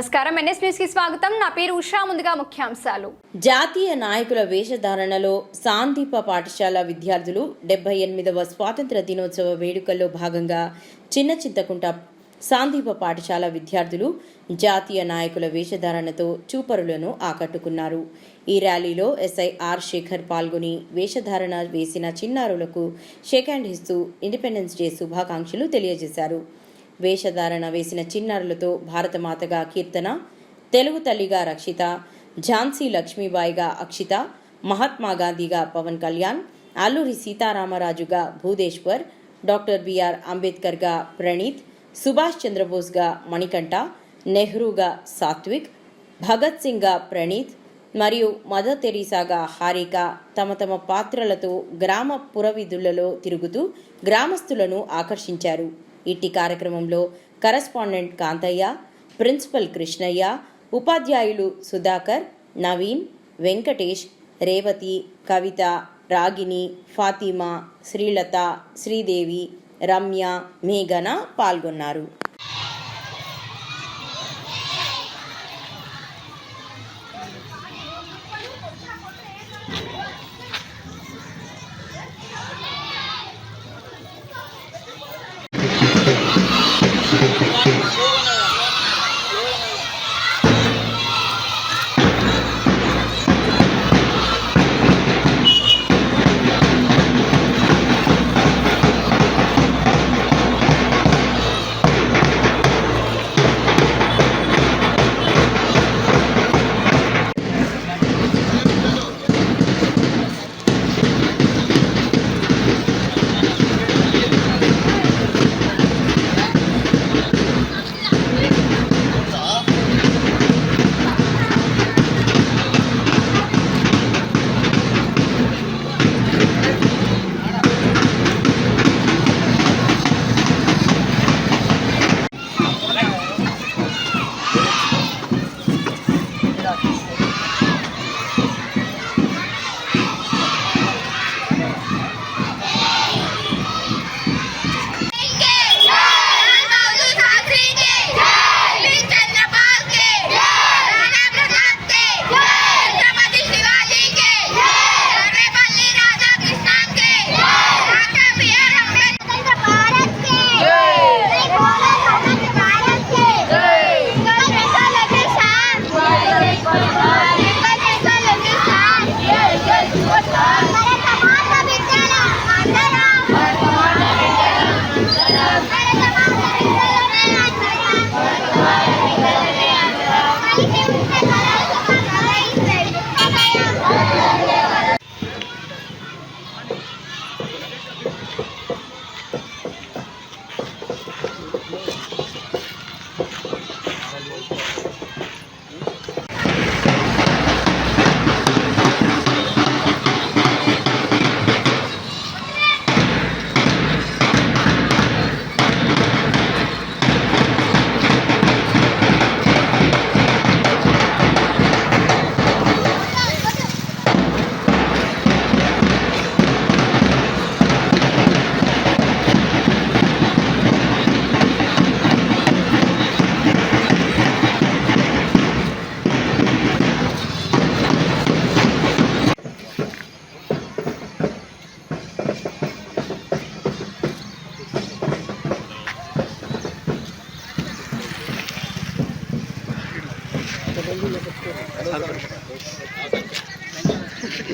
నమస్కారం NS news కి స్వాగతం. నా పేరు ఉషా. ముందుగా ముఖ్యాంశాలు. జాతీయ నాయకుల వేషధారణలో సాందీప పాఠశాల విద్యార్థులు 78వ స్వాతంత్ర దినోత్సవ వేడుకల్లో భాగంగా చిన్న చింతకుంట సాందీప పాఠశాల విద్యార్థులు జాతీయ నాయకుల వేషధారణతో చూపరులను ఆకట్టుకున్నారు. ఈ ర్యాలీలో ఎస్ఐ ఆర్ శేఖర్ పాల్గొని వేషధారణ వేసిన చిన్నారులకు షేక్ హ్యాండ్ ఇస్తూ ఇండిపెండెన్స్ డే శుభాకాంక్షలు తెలియజేశారు. వేషధారణ వేసిన చిన్నారులతో భారతమాతగా కీర్తన, తెలుగు తల్లిగా రక్షిత, ఝాన్సీ లక్ష్మీబాయిగా అక్షిత, మహాత్మా గాంధీగా పవన్ కళ్యాణ్, అల్లూరి సీతారామరాజుగా భూదేశ్వర్, డాక్టర్ బిఆర్ అంబేద్కర్గా ప్రణీత్, సుభాష్ చంద్రబోస్గా మణికంఠ, నెహ్రూగా సాత్విక్, భగత్ సింగ్గా ప్రణీత్ మరియు మదర్ తెరీసాగా హారిక తమ తమ పాత్రలతో గ్రామ పురవీధులలో తిరుగుతూ గ్రామస్తులను ఆకర్షించారు. ఇట్టి కార్యక్రమంలో కరెస్పాండెంట్ కాంతయ్య, ప్రిన్సిపల్ కృష్ణయ్య, ఉపాధ్యాయులు సుధాకర్, నవీన్, వెంకటేష్, రేవతి, కవిత, రాగిణి, ఫాతిమా, శ్రీలత, శ్రీదేవి, రమ్య, మేఘన పాల్గొన్నారు.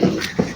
Thank you.